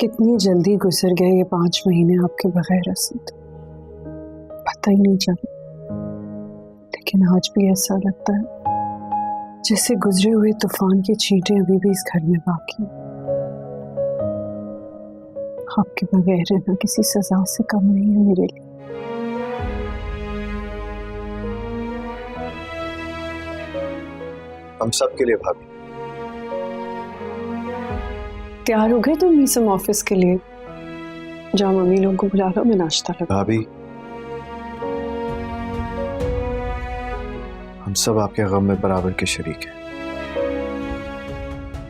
कितनी जल्दी गुजर गए ये 5 महीने आपके बगैर असद, पता ही नहीं चला। लेकिन आज भी ऐसा लगता है जैसे गुजरे हुए तूफान की चींटें अभी भी इस घर में बाकी हैं। आपके बगैर रहना किसी सजा से कम नहीं है मेरे लिए। हम सब के लिए भाभी। तैयार हो गए तुम मीसम ऑफिस के लिए? जाओ मम्मी लोगों को बुला लो, मैं नाश्ता लगा। भाभी, हम सब आपके गम में बराबर के शरीक हैं,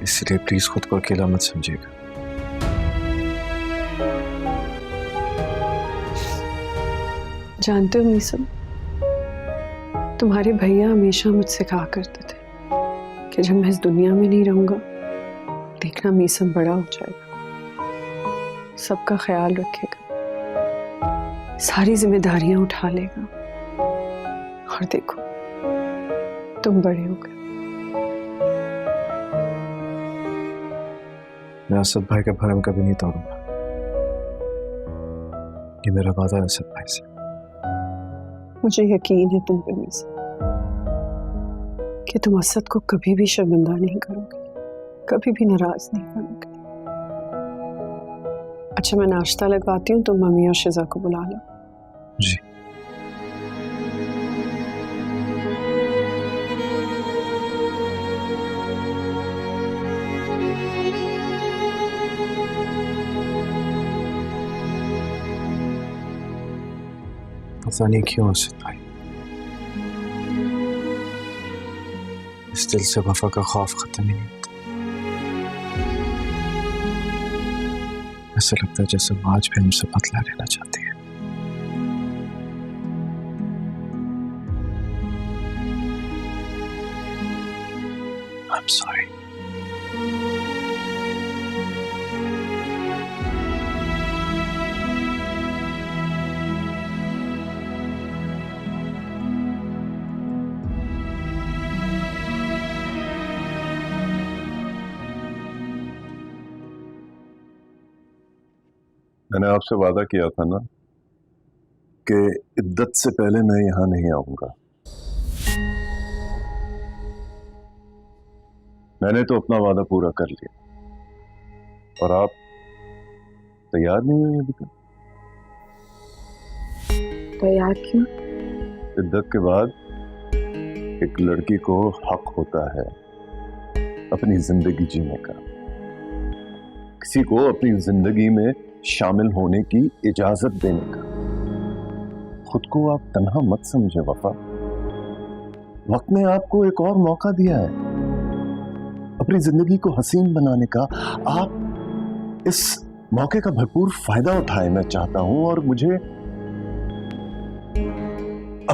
इसलिए प्लीज खुद को अकेला मत समझिएगा। जानते हो मीसम, तुम्हारे भैया हमेशा मुझसे कहा करते थे कि जब मैं इस दुनिया में नहीं रहूंगा देखना मीसम बड़ा हो जाएगा, सबका ख्याल रखेगा, सारी जिम्मेदारियां उठा लेगा, और देखो तुम बड़े हो गए। मैं असद भाई का भरम कभी नहीं तोड़ूंगा, ये मेरा वादा है असद भाई से। मुझे यकीन है तुम पे मीसम कि तुम असद को कभी भी शर्मिंदा नहीं करोगे, कभी भी नाराज नहीं करोगे। अच्छा मैं नाश्ता लगवाती हूँ, तुम मम्मी और शिजा को बुला लो। जी। पता नहीं क्यों असद भाई, इस दिल से वफा का खौफ खत्म ही नहीं होता। ऐसा लगता है जैसे वो आज भी हमसे बदला लेना चाहती है। I'm sorry. मैंने आपसे वादा किया था ना कि इद्दत से पहले मैं यहां नहीं आऊंगा। मैंने तो अपना वादा पूरा कर लिया, और आप तैयार नहीं हुए अभी तक। तैयार क्यों? इद्दत के बाद एक लड़की को हक होता है अपनी जिंदगी जीने का, किसी को अपनी जिंदगी में शामिल होने की इजाजत देने का। खुद को आप तन्हा मत समझे वफा, वक्त ने आपको एक और मौका दिया है अपनी जिंदगी को हसीन बनाने का। आप इस मौके का भरपूर फायदा उठाएं, मैं चाहता हूं, और मुझे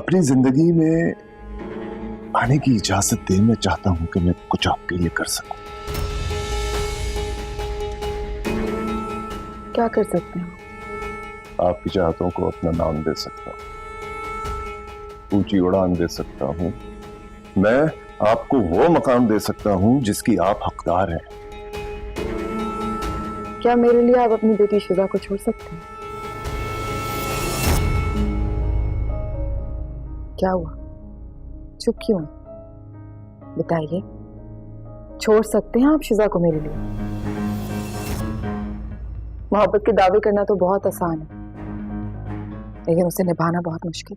अपनी जिंदगी में आने की इजाजत दें। मैं चाहता हूं कि मैं कुछ आपके लिए कर सकूं। क्या कर सकते हो? आपकी चाहतों को अपना नाम दे सकता हूं, ऊंची उड़ान दे सकता हूं, मैं आपको वो मकाम दे सकता हूं जिसकी आप हकदार हैं। क्या मेरे लिए आप अपनी बेटी शिजा को छोड़ सकते हैं? क्या हुआ, चुप क्यों? बताइए, छोड़ सकते हैं आप शिजा को मेरे लिए? मोहब्बत के दावे करना तो बहुत आसान है, लेकिन उसे निभाना बहुत मुश्किल।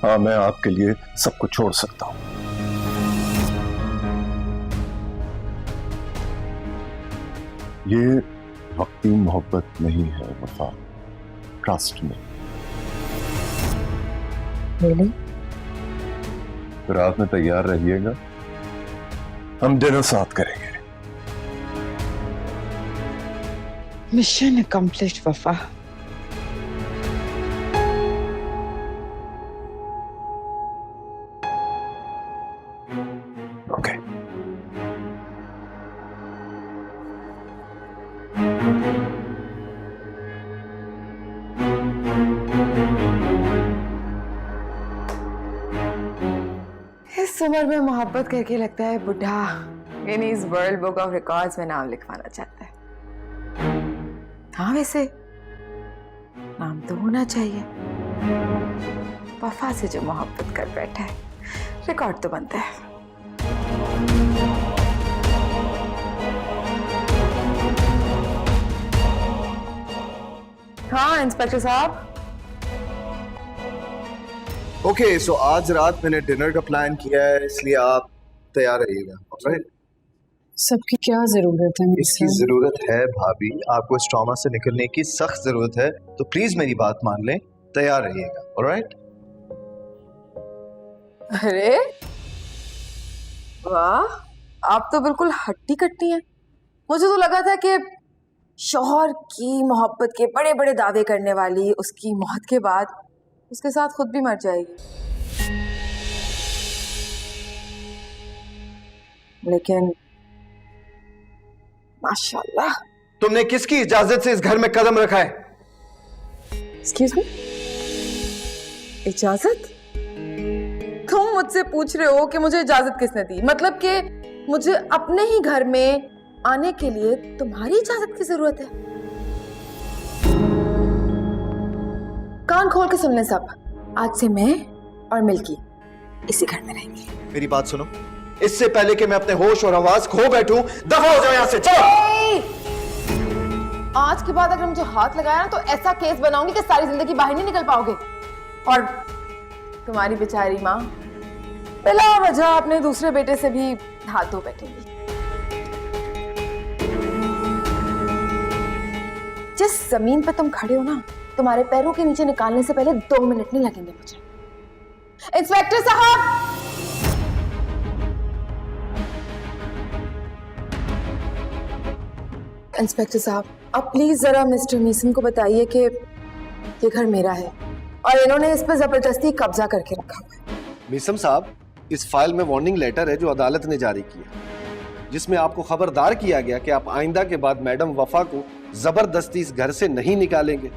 हाँ, मैं आपके लिए सब कुछ छोड़ सकता हूं। ये वक्ती मोहब्बत नहीं है वफा, ट्रस्ट में। रियली? रात में तैयार रहिएगा, हम डिनर साथ करेंगे। मिशन अकम्प्लिश्ड वफा। ओके। इस उम्र में मोहब्बत करके लगता है बुढ़ा Guinness world book of records में नाम लिखवाना चाहता है। हाँ वैसे नाम तो होना चाहिए। वफा से जो मोहब्बत कर बैठा है, रिकॉर्ड तो बनता है। हाँ इंस्पेक्टर साहब। ओके, सो आज रात मैंने डिनर का प्लान किया है, इसलिए आप तैयार रहिएगा। ऑलराइट? सबकी क्या जरूरत है इसकी मिस्टर? जरूरत है भाभी, आपको इस ट्रॉमा से निकलने की सख्त जरूरत है, तो प्लीज मेरी बात मान लें, तैयार रहिएगा। ऑलराइट? अरे वाह, आप तो बिल्कुल हट्टी कट्टी हैं। मुझे तो लगा था कि शौहर की मोहब्बत के बड़े बड़े दावे करने वाली उसकी मौत के बाद उसके साथ खुद भी मर जाएगी, लेकिन माशाल्लाह। तुमने किसकी इजाजत से इस घर में कदम रखा है? एक्सक्यूज मी, इजाजत? तुम मुझसे पूछ रहे हो कि मुझे इजाजत किसने दी? मतलब कि मुझे अपने ही घर में आने के लिए तुम्हारी इजाजत की जरूरत है? कान खोल के सुन लें सब, आज से मैं और मिल्की इसी घर में रहेंगे। मेरी बात सुनो, इससे पहले कि मैं अपने होश और आवाज खो बैठूं, दफा हो जाओ यहाँ से, चलो। आज के बाद अगर मुझे हाथ लगाया ना तो ऐसा केस बनाऊंगी कि सारी जिंदगी बाहर नहीं निकल पाओगे। और तुम्हारी बेचारी माँ बिला वजह अपने दूसरे बेटे से भी हाथ धो बैठेंगी। जिस जमीन पर तुम खड़े हो ना, तुम्हारे पैरों के नीचे निकालने से पहले 2 मिनट नहीं लगेंगे मुझे। इंस्पेक्टर साहब, इंस्पेक्टर साहब, आप प्लीज जरा मिस्टर मीसन को बताइए कि ये घर मेरा है और इन्होंने इस पर जबरदस्ती कब्जा करके रखा हुआ है। मीसम साहब, इस फाइल में वार्निंग लेटर है जो अदालत ने जारी किया, जिसमें आपको खबरदार किया गया कि आप आइंदा के बाद मैडम वफा को जबरदस्ती इस घर से नहीं निकालेंगे,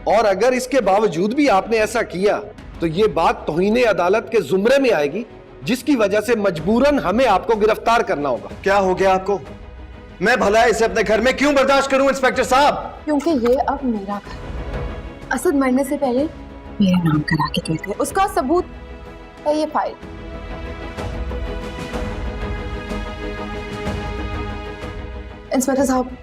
और अगर इसके बावजूद भी आपने ऐसा किया तो ये बात तौहीने अदालत के जुमरे में आएगी, जिसकी वजह से मजबूरन हमें आपको गिरफ्तार करना होगा। क्या हो गया आपको? मैं भला इसे अपने घर में क्यों बर्दाश्त करूं इंस्पेक्टर साहब? क्योंकि ये अब मेरा घर है। असद मरने से पहले मेरे नाम करा के गए थे, उसका सबूत है ये फाइल। इंस्पेक्टर साहब,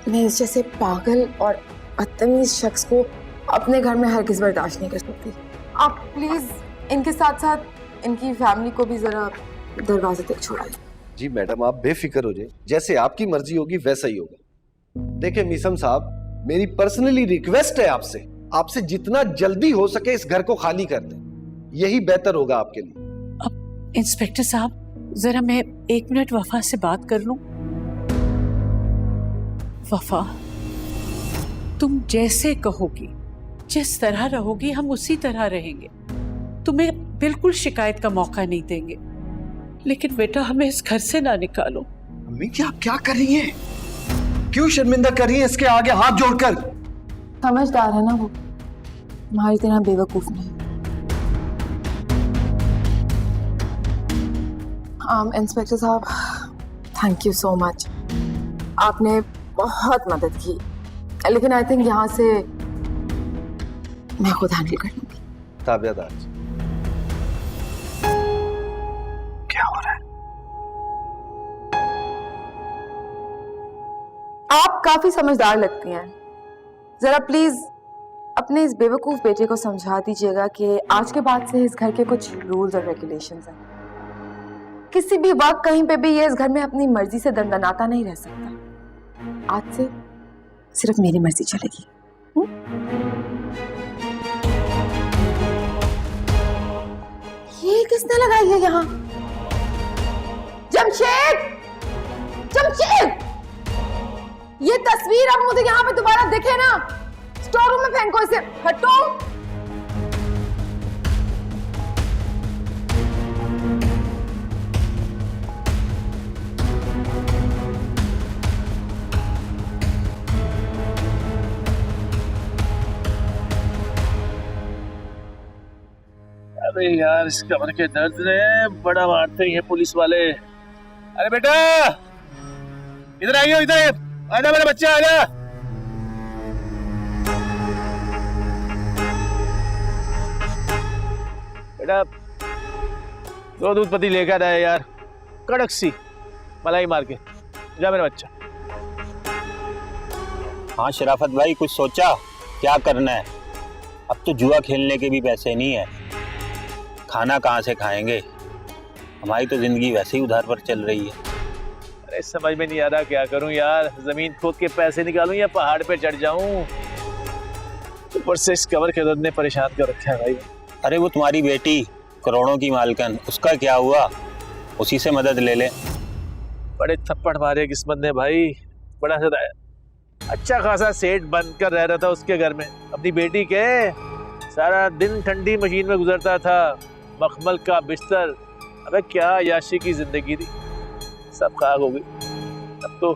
मैं इस जैसे पागल और बदतमीज शख्स को अपने घर में हरगिज़ बर्दाश्त नहीं कर सकती। आप प्लीज इनके साथ साथ इनकी फैमिली को भी जरा दरवाजे तक छोड़ाइए। जी मैडम, आप बेफिक्र हो जाए, जैसे आपकी मर्जी होगी वैसा ही होगा। देखिए मीसम साहब, मेरी पर्सनली रिक्वेस्ट है आपसे जितना जल्दी हो सके इस घर को खाली कर दें, यही बेहतर होगा आपके लिए। अब इंस्पेक्टर साहब, जरा मैं 1 मिनट वफा से बात कर लूं। वफा, तुम जैसे कहोगी, जिस तरह रहोगी, हम उसी तरह रहेंगे। तुम्हें बिल्कुल शिकायत का मौका नहीं देंगे, लेकिन बेटा हमें इस घर से ना निकालो। अम्मी, क्या कर रही हैं? क्यों शर्मिंदा कर रही हैं इसके आगे हाथ जोड़कर? समझदार है ना वो, तुम्हारी तरह बेवकूफ नहीं। इंस्पेक्टर साहब, थैंक यू सो मच, आपने बहुत मदद की, लेकिन आई थिंक यहाँ से मैं खुद हैंडल कर लूंगी। ताबेदार। क्या हो रहा है? आप काफी समझदार लगती हैं, जरा प्लीज अपने इस बेवकूफ बेटे को समझा दीजिएगा कि आज के बाद से इस घर के कुछ रूल्स और रेगुलेशंस हैं। किसी भी वक्त कहीं पे भी ये इस घर में अपनी मर्जी से दंदनाता नहीं रह सकता। आज से सिर्फ मेरी मर्जी चलेगी। ये किसने लगाई है यहाँ? जमशेद, जमशेद, ये तस्वीर अब मुझे यहाँ पे दोबारा दिखे ना, स्टोर रूम में फेंको इसे। हटो। अरे अरे यार इस कमर के दर्द ने बड़ा मारते हैं पुलिस वाले। अरे बेटा इधर आइए, इधर आजा मेरा बच्चा, आजा। बेटा 2 दूध पत्ती लेकर आया यार, कड़क सी मलाई मार के। जा मेरा बच्चा। हाँ शराफत भाई, कुछ सोचा क्या करना है? अब तो जुआ खेलने के भी पैसे नहीं है, खाना कहाँ से खाएंगे? हमारी तो जिंदगी वैसे ही उधार पर चल रही है। अरे समझ में नहीं आ रहा क्या करूं यार, जमीन खोद के पैसे निकालूं या पहाड़ पे चढ़ जाऊं। ऊपर से इस कमर के दर्द ने परेशान कर रखा है भाई। अरे वो तुम्हारी बेटी करोड़ों की मालकन, उसका क्या हुआ? उसी से मदद ले ले। बड़े थप्पड़ मारे किस्मत ने भाई, बड़ा सताया। अच्छा खासा सेठ बंद कर रह रहा था उसके घर में, अपनी बेटी के सारा दिन ठंडी मशीन में गुजरता था, मखमल का बिस्तर। अबे क्या याशी की जिंदगी थी, सब खाक हो गई। अब तो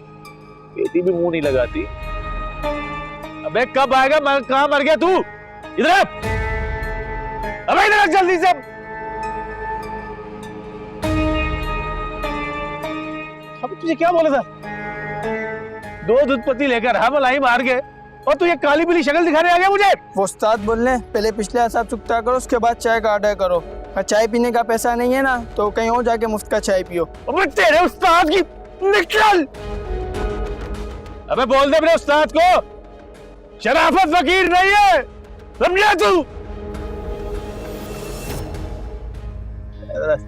बेटी भी मुंह नहीं लगाती। अबे कब आएगा? कहाँ मर गया तू? इधर आ! अबे इधर आ जल्दी से। अब तुझे क्या बोला था? 2 दूध पत्ती लेकर हम मलाई मार गए और तू ये काली पीली शक्ल दिखाने आ गया मुझे। वो उस्ताद बोल रहे पहले पिछले हिसाब चुकता करो, उसके बाद चाय का ऑर्डर करो। और चाय पीने का पैसा नहीं है ना तो कहीं और जाके मुफ्त का चाय पियो। अबे तेरे उस्ताद की निकल। अबे बोल दे अपने उस्ताद को शराफत फकीर नहीं है, समझा तू?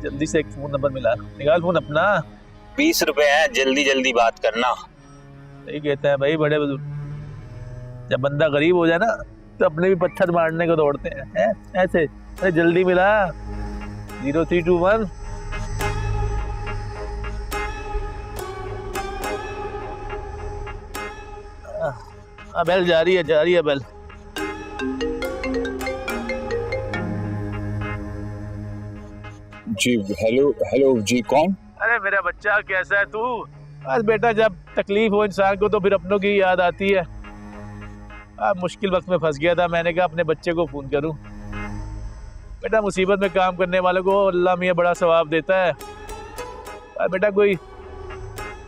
जल्दी से एक फोन नंबर मिला, निकाल फोन अपना। 20 रुपए है, जल्दी जल्दी बात करना। सही कहते हैं भाई बड़े बुजुर्ग, जब बंदा गरीब हो जाए ना तो अपने भी पत्थर मारने को दौड़ते हैं ऐसे। अरे जल्दी मिला। 0321। बेल जा रही है बेल। जी हेलो जी, कौन? अरे मेरा बच्चा कैसा है तू? आज बेटा जब तकलीफ हो इंसान को तो फिर अपनों की याद आती है। मुश्किल वक्त में फंस गया था, मैंने कहा अपने बच्चे को फोन करूं। बेटा मुसीबत में काम करने वालों को अल्लाह मियां बड़ा सवाब देता है। बेटा कोई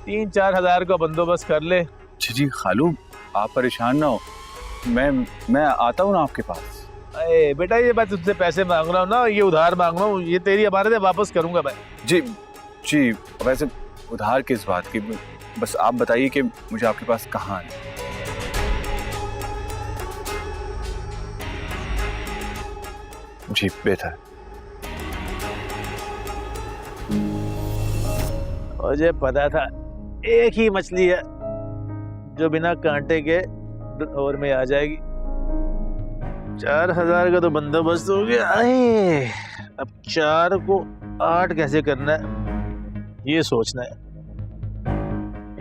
3-4 हज़ार का बंदोबस्त कर ले। जी खालू आप परेशान ना हो, मैं आता हूँ ना आपके पास। अरे बेटा ये मैं तुझसे पैसे मांग रहा हूँ ना, ये उधार मांग रहा हूँ, ये तेरी अमानत है, वापस करूंगा मैं। जी वैसे उधार किस बात की, बस आप बताइए कि मुझे आपके पास कहाँ है। जी बेहतर। मुझे पता था एक ही मछली है जो बिना कांटे के और में आ जाएगी। 4,000 का तो बंदोबस्त हो गया। अब 4 को 8 कैसे करना है ये सोचना है।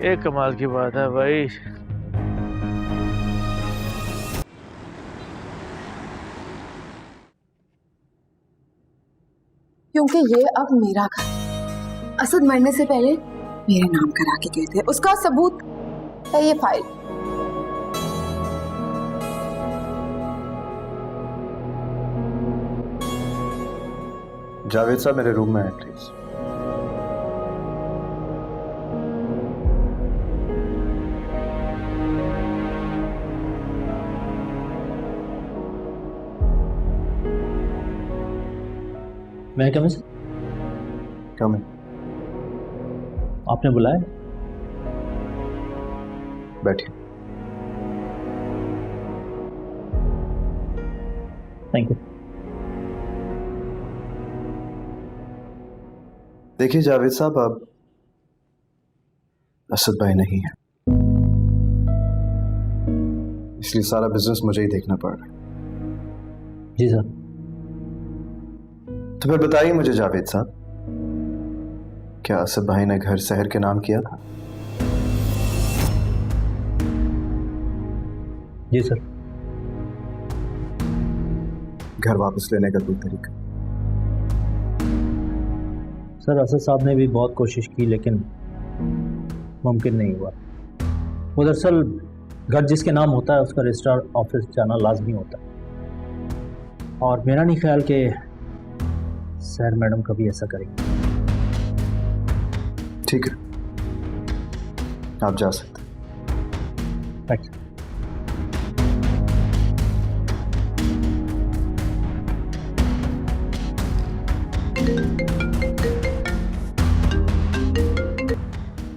ये कमाल की बात है भाई। क्योंकि ये अब मेरा घर, असद मरने से पहले मेरे नाम करा के गए थे, उसका सबूत है ये फाइल। जावेद साहब मेरे रूम में आए प्लीज। मैं कम से कम आपने बुलाया? बैठिए। Thank you. देखिए जावेद साहब, अब असद भाई नहीं है, इसलिए सारा बिजनेस मुझे ही देखना पड़ रहा है। जी सर। तो फिर बताइए मुझे जावेद साहब, क्या असद भाई ने घर शहर के नाम किया था? जी सर। घर वापस लेने का कोई तरीका? सर असद साहब ने भी बहुत कोशिश की लेकिन मुमकिन नहीं हुआ। वो दरअसल घर जिसके नाम होता है उसका रजिस्ट्रार ऑफिस जाना लाजमी होता है, और मेरा नहीं ख्याल कि सर मैडम कभी ऐसा करेंगे। ठीक है, आप जा सकते हैं। Thank you.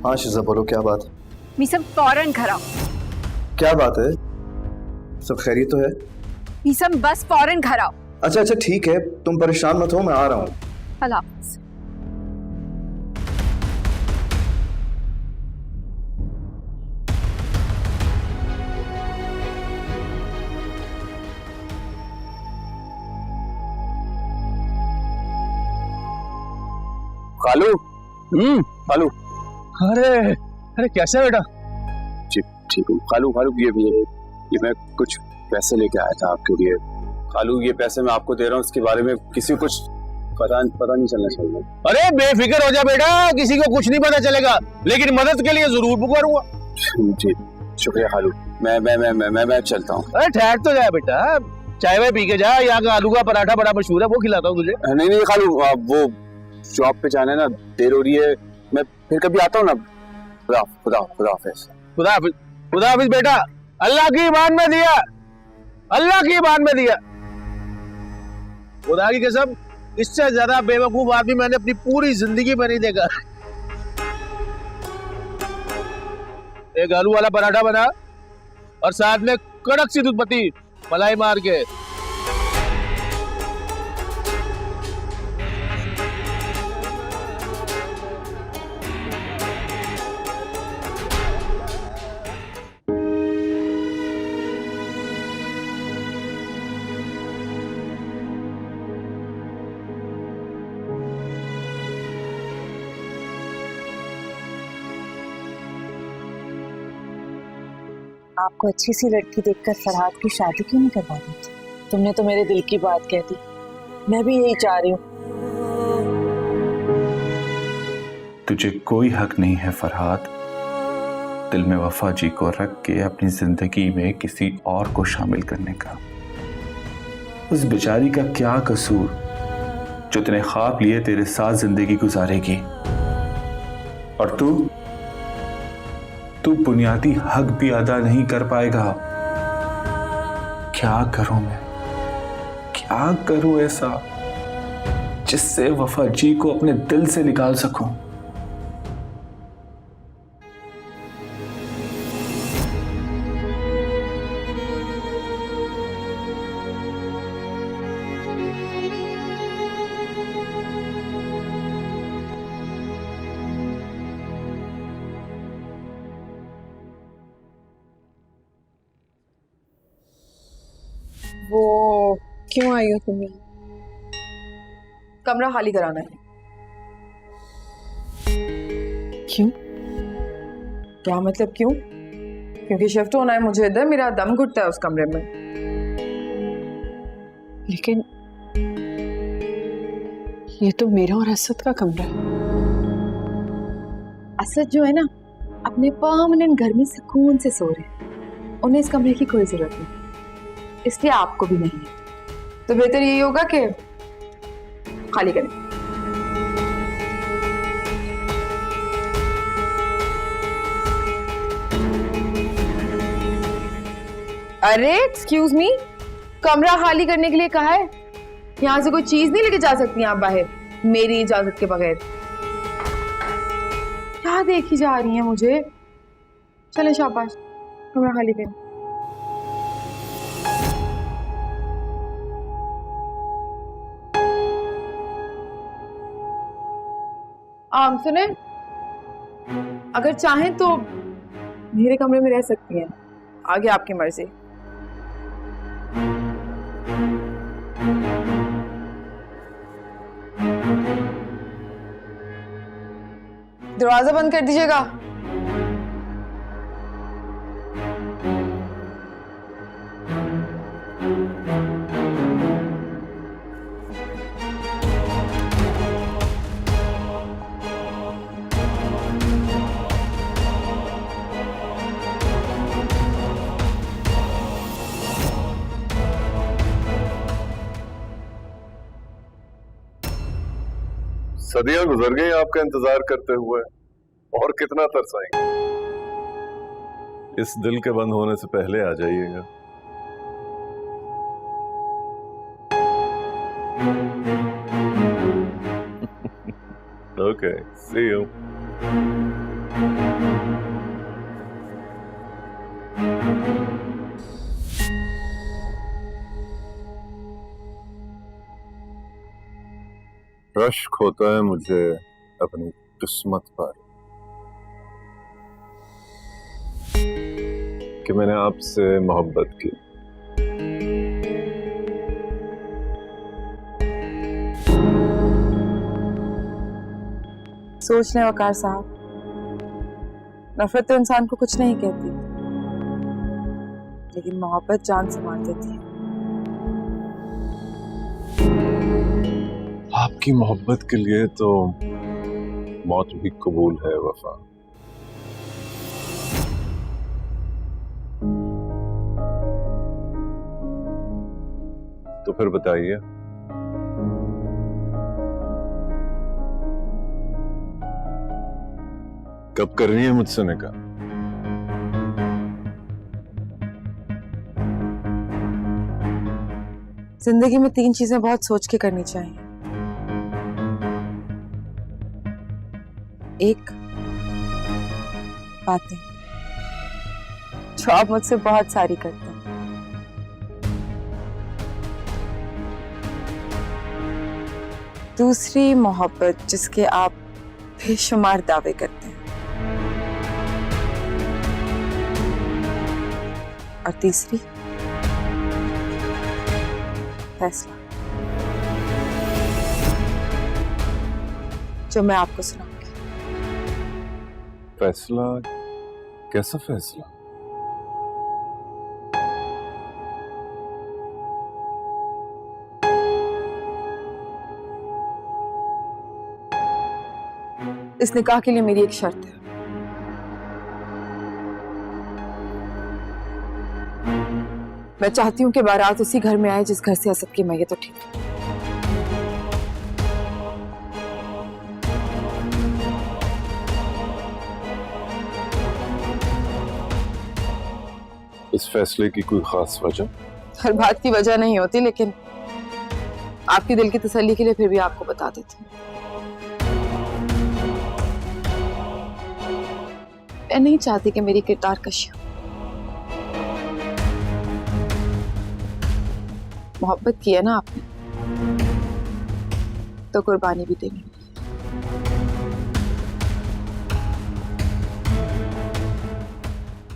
हाँ शिजा, बोलो क्या बात है? मीसम फौरन घर आओ। क्या बात है? सब खैरियत तो है? मीसम बस फौरन घर आओ। अच्छा अच्छा ठीक है, तुम परेशान मत हो, मैं आ रहा हूँ। अल्लाह हाफ़िज़। कालू, कालू। अरे अरे कैसा है बेटा? जी ठीक हूँ कालू। कालू ये मैं कुछ पैसे लेके आया था आपके लिए। कालू ये पैसे मैं आपको दे रहा हूँ, इसके बारे में किसी को कुछ पता नहीं चलना चाहिए। अरे बेफिक्र हो जा बेटा, किसी को कुछ नहीं पता चलेगा, लेकिन मदद के लिए जरूर पुकारूंगा। जी शुक्रिया कालू, मैं चलता हूँ। अरे ठहर तो जाए बेटा, चाय वाय पी के जा, यहाँ का आलू का पराठा बड़ा मशहूर है, वो खिलाता हूँ तुझे। नहीं कालू, वो जॉब पे जाना है ना, देर हो रही है, मैं फिर कभी आता हूँ ना। खुदा हाफिज बेटा, अल्लाह की ईमान में दिया, अल्लाह की ईमान में दिया। खुदा की कसम, इससे ज्यादा बेवकूफ आदमी मैंने अपनी पूरी जिंदगी में नहीं देखा। एक आलू वाला पराठा बना और साथ में कड़क सी दूध पत्ती मलाई मार के। आपको अच्छी सी लड़की देखकर फरहाद की शादी क्यों नहीं करवा दी? तुमने तो मेरे दिल की बात कह दी, मैं भी यही चाह रही हूँ। तुझे कोई हक नहीं है फरहाद दिल में वफा जी को रख के अपनी जिंदगी में किसी और को शामिल करने का। उस बेचारी का क्या कसूर जो तूने ख्वाब लिए तेरे साथ जिंदगी गुजारेगी, और तू बुनियादी हक भी अदा नहीं कर पाएगा। क्या करूं मैं, क्या करूं ऐसा जिससे वफा जी को अपने दिल से निकाल सकूं? वो क्यों आई हो तुम यहाँ? कमरा खाली कराना है। क्यों? क्या मतलब क्यों? क्योंकि शिफ्ट होना है मुझे इधर, मेरा दम घुटता है उस कमरे में। लेकिन ये तो मेरा और असद का कमरा है। असद जो है ना, अपने परमानेंट घर में सुकून से सो रहे हैं, उन्हें इस कमरे की कोई जरूरत नहीं, इसलिए आपको भी नहीं है। तो बेहतर यही होगा कि खाली करें। अरे एक्सक्यूज मी, कमरा खाली करने के लिए कहा है, यहाँ से कोई चीज नहीं लेके जा सकती आप बाहर मेरी इजाजत के बगैर। क्या देखी जा रही है मुझे? चले शाबाश, कमरा खाली करें। सुने, अगर चाहें तो मेरे कमरे में रह सकती हैं, आगे आपकी मर्जी। दरवाजा बंद कर दीजिएगा। सदियां गुजर गई आपका इंतजार करते हुए, और कितना तरसाएंगे। इस दिल के बंद होने से पहले आ जाइएगा। Okay, see you. रश्क होता है मुझे अपनी किस्मत पर कि मैंने आपसे मोहब्बत की। सोच लें वकार साहब, नफरत तो इंसान को कुछ नहीं कहती, लेकिन मोहब्बत जान से मार देती है। आपकी मोहब्बत के लिए तो मौत भी कबूल है वफा। तो फिर बताइए, कब करनी है मुझसे निकाह? जिंदगी में 3 चीजें बहुत सोच के करनी चाहिए। 1, बातें जो आप मुझसे बहुत सारी करते हैं। 2, मोहब्बत जिसके आप बेशुमार दावे करते हैं। और 3, फैसला जो मैं आपको सुनाऊंगी। फैसला? कैसा फैसला? इस निकाह के लिए मेरी एक शर्त है। मैं चाहती हूँ कि बारात उसी घर में आए जिस घर से असद की मैयत उठी। इस फैसले की कोई खास वजह? हर बात की वजह नहीं होती, लेकिन आपके दिल की तसल्ली के लिए फिर भी आपको बता देती हूँ। मैं नहीं चाहती कि मेरी किरदार कशी हो। मोहब्बत की है ना आपने, तो कुर्बानी भी देनी।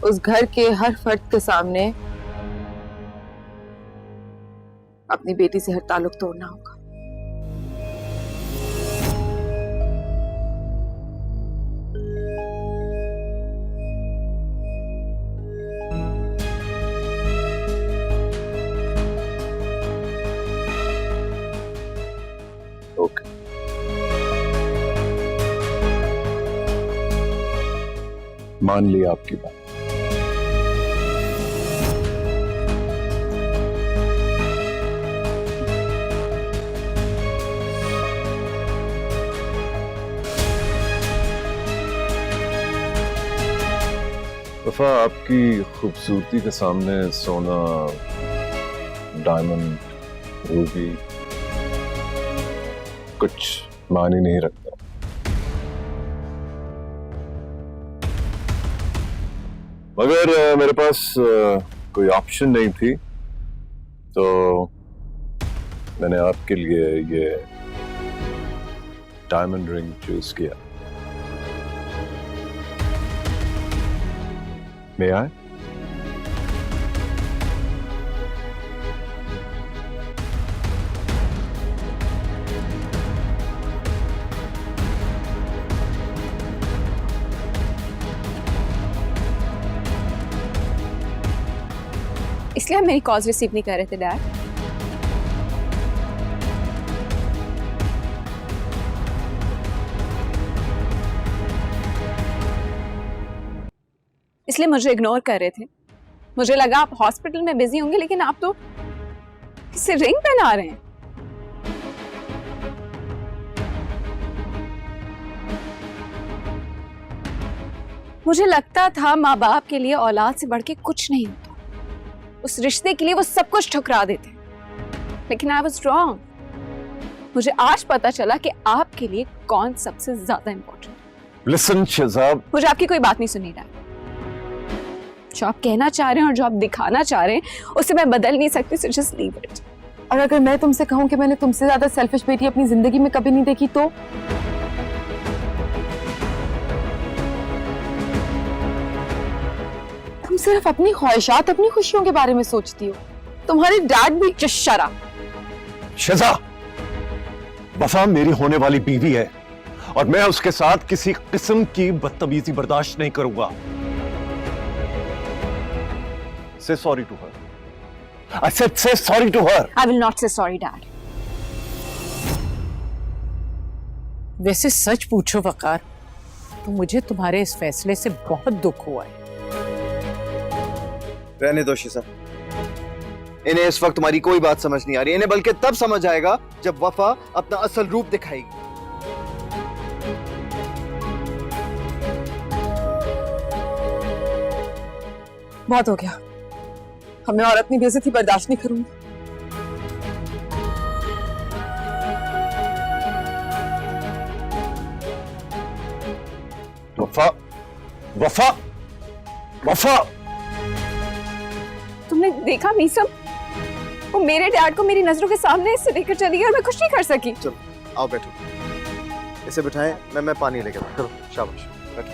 उस घर के हर फर्द के सामने अपनी बेटी से हर ताल्लुक तोड़ना होगा। ओके, मान लिया आपकी बात। वफा, आपकी खूबसूरती के सामने सोना, डायमंड, रूबी कुछ मानी नहीं रखता। मगर मेरे पास कोई ऑप्शन नहीं थी, तो मैंने आपके लिए ये डायमंड रिंग चूज किया। May I? इसलिए आप मेरी कॉल्स रिसीव नहीं कर रहे थे डैड? इसलिए मुझे इग्नोर कर रहे थे? मुझे लगा आप हॉस्पिटल में बिजी होंगे, लेकिन आप तो इससे रिंग पहना रहे हैं। मुझे लगता था माँ बाप के लिए औलाद से बढ़ के कुछ नहीं होता, उस रिश्ते के लिए वो सब कुछ ठुकरा देते, लेकिन आई वाज रॉन्ग। मुझे आज पता चला कि आपके लिए कौन सबसे ज्यादा इंपॉर्टेंट। लिसन शहजाद, मुझे आपकी कोई बात नहीं सुनी रहा। जो आप कहना चाह रहे हैं और जो आप दिखाना चाह रहे हैं उसे मैं बदल नहीं सकती, सो जस्ट लीव इट। और अगर मैं तुमसे कहूं कि मैंने तुमसे ज्यादा सेल्फिश बेटी अपनी जिंदगी में कभी नहीं देखी तो? तुम सिर्फ अपनी ख्वाहिशात, अपनी खुशियों के बारे में सोचती हो। तुम्हारे डैड भी शरा। शहजा, वफा मेरी होने वाली बीवी है और मैं उसके साथ किसी किस्म की बदतमीजी बर्दाश्त नहीं करूंगा। Say sorry to her. I said say sorry to her. I will not say sorry, Dad. वैसे सच पूछो वकार, तो मुझे तुम्हारे इस फैसले से बहुत दुख हुआ है। रहने दो शिजा, इन्हें इस वक्त तुम्हारी कोई बात समझ नहीं आ रही। इन्हें बल्कि तब समझ आएगा जब वफा अपना असल रूप दिखाएगी। बहुत हो गया, अब मैं और अपनी बेइज्जती बर्दाश्त नहीं करूंगी। वफा, वफा, वफा, तुमने देखा मीसम, वो मेरे डैड को मेरी नजरों के सामने से लेकर चली गई और मैं कुछ नहीं कर सकी। चलो आओ बैठो, इसे बिठाएं, मैं पानी लेकर आता हूं। चलो शाबाश, बैठो।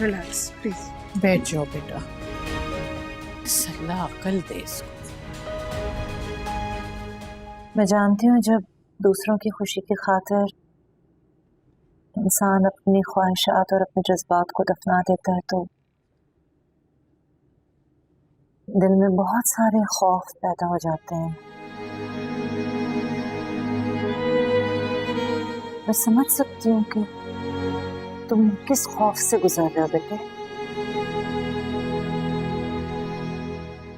रिलैक्स प्लीज, बैठ जाओ बेटा। सल्ला अकल दे इसको। मैं जानती हूँ जब दूसरों की खुशी की खातिर इंसान अपनी ख्वाहिशात और अपने जज्बात को दफना देता है तो दिल में बहुत सारे खौफ पैदा हो जाते हैं। मैं समझ सकती हूँ कि तुम किस खौफ से गुजर रहे हो बेटे।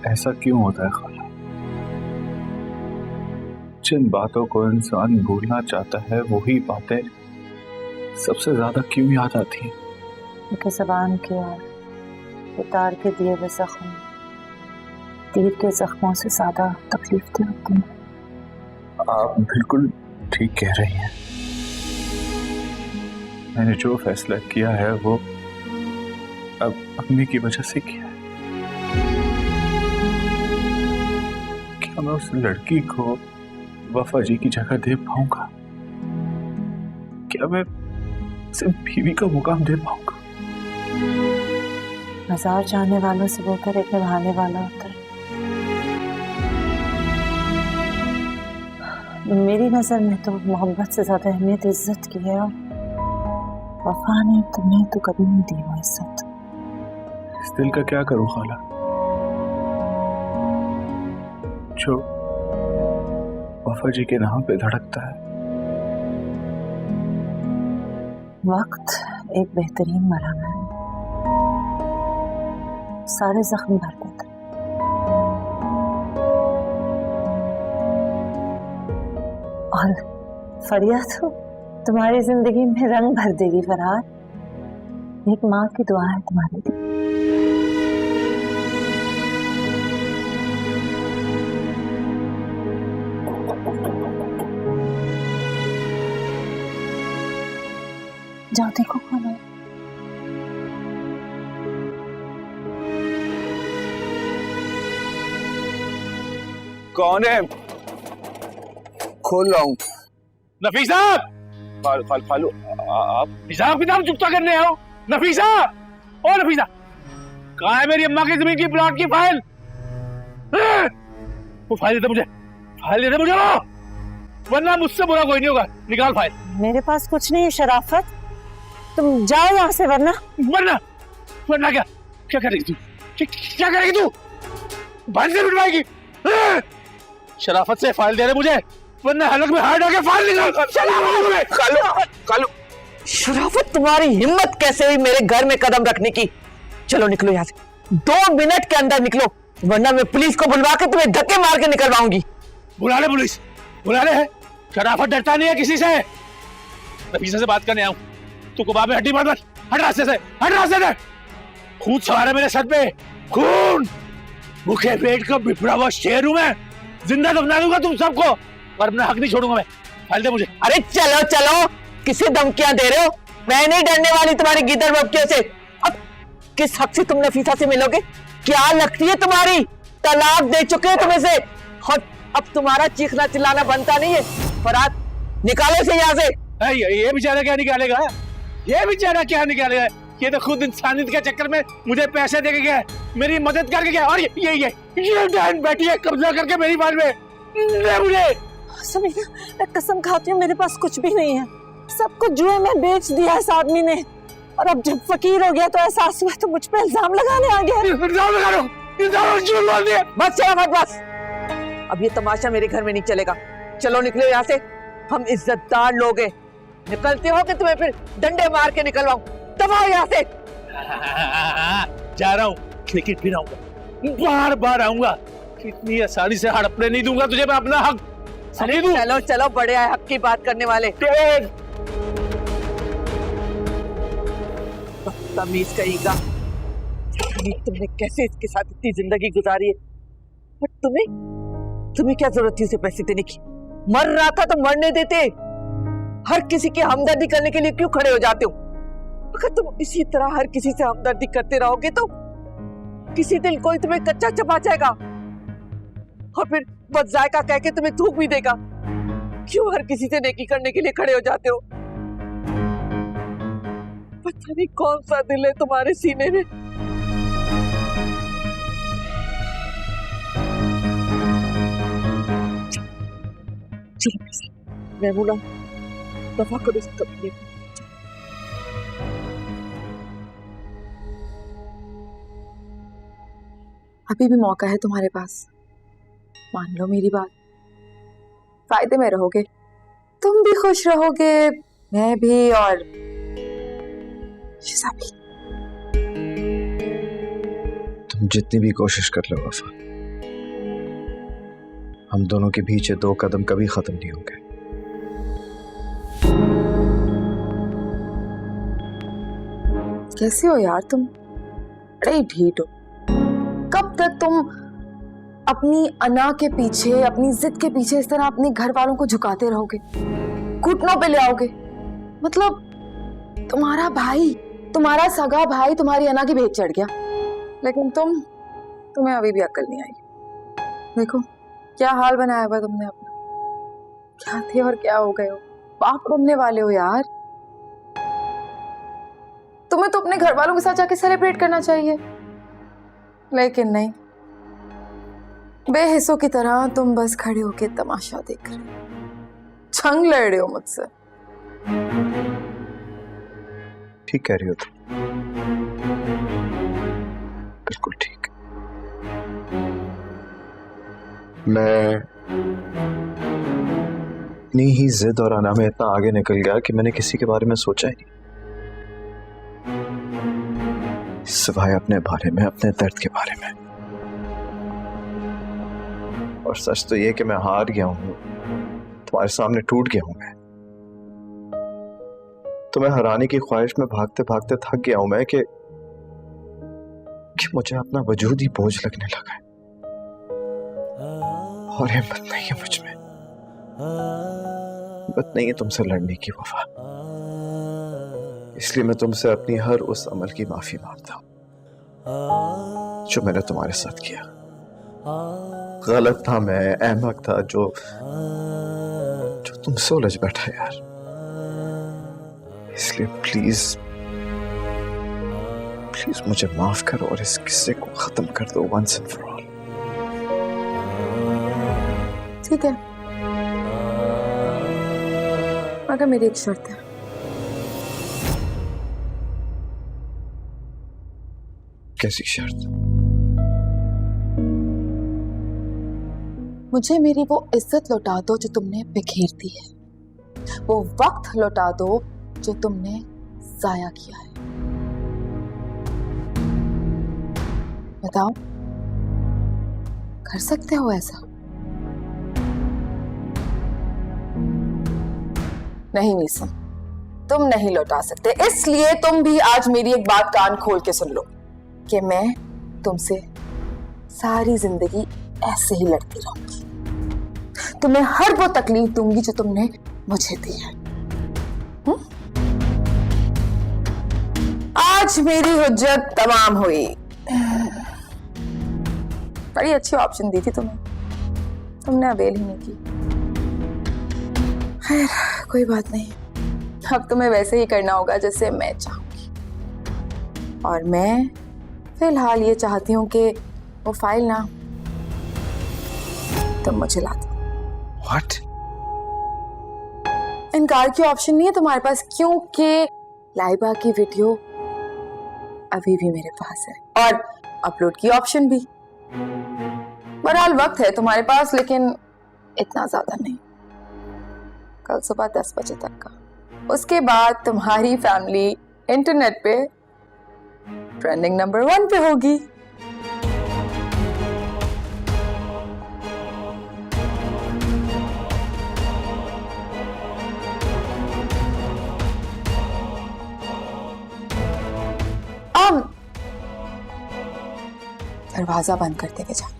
ऐसा क्यों होता है खाला? जिन बातों को इंसान भूलना चाहता है वही बातें सबसे ज्यादा क्यों याद आती हैं? उनके ज़बान के और उतार के दिए हुए जख्म तीर के जख्मों से ज्यादा तकलीफ दे होती है। आप बिल्कुल ठीक कह रही हैं। मैंने जो फैसला किया है वो अब अम्मी की वजह से किया है। क्या मैं उस लड़की को वफा जी की जगह दे पाऊंगा? क्या मैं उसे बीवी का मुकाम दे पाऊंगा? मज़ार जाने वालों से बेहतर एक निभाने वाला होता है। मेरी नजर में तो मोहब्बत से ज्यादा अहमियत इज्जत की है और वफा ने तुम्हें तो कभी नहीं दी वो इज्जत। इस दिल का क्या करूं खाला, जो वफा जी के नाम पे धड़कता है। वक्त एक बेहतरीन मरहम है, सारे जख्म भर देता है। और फरिया तो तुम्हारी जिंदगी में रंग भर देगी फरहाद। एक माँ की दुआ है तुम्हारे लिए। जाओ देखो कौन है। कौन है? खोल रहा हूँ। नफीस साहब, फालू आप हिसाब किताब चुकता करने आओ। नफीसा, ओ नफीसा, कहाँ है मेरी अम्मा की जमीन की प्लॉट की फाइल? वो फाइल दे मुझे, फाइल दे मुझे वो, वरना मुझसे बुरा कोई नहीं होगा। निकाल फाइल। मेरे पास कुछ नहीं है शराफत, तुम जाओ यहाँ से। वरना वरना क्या क्या करेगी तू? क्या करेगी तू? भाई से लुटवाएगी? शराफत से फाइल दे रहे मुझे, वरना हलक में हाथ डाल के फाइल निकाल। कालू, शराफत तुम्हारी हिम्मत कैसे हुई मेरे घर में कदम रखने की? चलो निकलो यहाँ से, 2 मिनट के अंदर निकलो, वरना मैं पुलिस को बुलवा के तुम्हें धक्के मार के निकलवाऊंगी। बुला ले पुलिस, बुला ले। शराफत डरता नहीं है किसी से। नफीसा से बात करने आऊं, तू कुबा में हड्डी मत हट रास्ते से, हट रास्ते से। खून सवार है मेरे सर पे, खून। भूखे पेट का बिफड़ा हुआ शेर हूं मैं, जिंदा दफना दूंगा तुम सबको, पर अपना हक नहीं छोड़ूंगा मैं। फैल दे मुझे। अरे चलो चलो, किसे धमकियां दे रहे हो? मैं नहीं डरने वाली तुम्हारी गिदड़ बबकियों से। अब किस हक से तुम नफीसा से मिलोगे? क्या लगती है तुम्हारी? तलाक दे चुके हो तुम इसे, और अब तुम्हारा चीखना चिल्लाना बनता नहीं है। फरहाद निकालो इसे यहाँ से। ये बेचारा क्या निकालेगा? ये बेचारा क्या निकालेगा? ये तो खुद इंसानियत के चक्कर में मुझे पैसे देके गया, मेरी मदद करके गया, और ये डैन बैठी है कब्जा करके मेरी बाल में। दे मुझे। समीना, मैं कसम खाती हूँ मेरे पास कुछ भी नहीं है, सब कुछ जुए में बेच दिया इस आदमी ने, और अब जब फकीर हो गया तो एहसास हुआ तो मुझ पे इल्जाम लगाने आ गया। इल्जाम लगा रहा हूं, इल्जाम झूठ बोल दिया। बस चलो मत बस, अब ये तमाशा मेरे घर में नहीं चलेगा। चलो निकलो यहाँ से, हम इज्जतदार लोग हैं। निकलते हो कि तुम्हें फिर डंडे मार के निकलवाऊं? दबाओ यहाँ से। जा रहा हूँ, लेकिन फिर आऊंगा, बार बार आऊंगा। इतनी आसानी से हड़पने नहीं दूंगा तुझे मैं अपना हक। चलो चलो, बड़े आए हक की बात करने वाले। बदतमीज कहेगा, तुमने कैसे इसके साथ इतनी जिंदगी गुजारी है, और तुम्हें क्या जरूरत थी उसे पैसे देने की? मर रहा था तो मरने देते। हर किसी की हमदर्दी करने के लिए क्यों खड़े हो जाते हो? अगर तुम इसी तरह हर किसी से हमदर्दी करते रहोगे तो किसी दिन कोई तुम्हें कच्चा चबा जाएगा, और फिर बदजायका कह के तुम्हें थूक भी देगा। क्यों हर किसी से नेकी करने के लिए खड़े हो जाते हो? पता नहीं कौन सा दिल है तुम्हारे सीने में। मैमूना, दफा करो इस कमीने को। अभी भी मौका है तुम्हारे पास, मान लो मेरी बात। फायदे में रहोगे, तुम भी खुश रहोगे, मैं भी, और शिजा भी। तुम जितनी भी कोशिश कर लो वफा, हम दोनों के बीच 2 कदम कभी खत्म नहीं होंगे। कैसे हो यार तुम? बड़े ढीठ हो। कब तक तुम अपनी अना के पीछे, अपनी जिद के पीछे इस तरह अपने घर वालों को झुकाते रहोगे, घुटनों पे ले आओगे? मतलब तुम्हारा भाई, तुम्हारा सगा भाई तुम्हारी अना की भेंट चढ़ गया, लेकिन तुम्हें अभी भी अक्ल नहीं आई। देखो क्या हाल बनाया हुआ तुमने अपना। क्या थे और क्या हो गए हो, बाप बनने वाले हो यार। तुम्हें तो अपने घर वालों के साथ जाके सेलिब्रेट करना चाहिए, लेकिन नहीं, बेहिस्सों की तरह तुम बस खड़े होके तमाशा देख रहे हो, जंग लड़ रहे हो मुझसे। ठीक कह रही हो तुम, बिल्कुल ठीक। मैं अपनी ही जिद और अना में इतना आगे निकल गया कि मैंने किसी के बारे में सोचा ही नहीं, सिवाय अपने बारे में, अपने दर्द के बारे में। और सच तो ये कि मैं हार गया हूं, तुम्हारे सामने टूट गया हूं मैं। तुम्हें हराने की ख्वाहिश में भागते भागते थक गया हूं मैं कि मुझे अपना वजूद ही बोझ लगने लगा है, और हिम्मत नहीं है मुझ में, हिम्मत नहीं है तुमसे लड़ने की वफा। इसलिए मैं तुमसे अपनी हर उस अमल की माफी मांगता हूं जो मैंने तुम्हारे साथ किया। गलत था मैं, अहमक था, जो तुमसे उलझ बैठा यार। इसलिए प्लीज मुझे माफ करो और इस किस्से को खत्म कर दो वंस एंड फॉर ऑल। ठीक है, मगर मेरी एक शर्त है। कैसी शर्त? मुझे मेरी वो इज्जत लौटा दो जो तुमने बिखेर दी है, वो वक्त लौटा दो जो तुमने जाया किया है। बताओ, कर सकते हो ऐसा? नहीं मीसम, तुम नहीं लौटा सकते, इसलिए तुम भी आज मेरी एक बात कान खोल के सुन लो कि मैं तुमसे सारी जिंदगी ऐसे ही लड़ती रहूंगी। तुम्हें हर वो तकलीफ दूंगी जो तुमने मुझे दी है। आज मेरी हुज्जत तमाम हुई। बड़ी अच्छी ऑप्शन दी थी तुम्हें, तुमने अवेल ही नहीं की। खैर कोई बात नहीं, अब तुम्हें वैसे ही करना होगा जैसे मैं चाहूंगी। और मैं फिलहाल ये चाहती हूँ कि वो फाइल ना तुम मुझे ला दो। What? इनकार की ऑप्शन नहीं है तुम्हारे पास, क्योंकि लाइबा की वीडियो अभी भी मेरे पास है और अपलोड की ऑप्शन भी। बहरहाल वक्त है तुम्हारे पास, लेकिन इतना ज्यादा नहीं। कल सुबह 10 बजे तक का, उसके बाद तुम्हारी फैमिली इंटरनेट पे ट्रेंडिंग नंबर 1 पे होगी। दरवाजा बंद करते हुए जाना।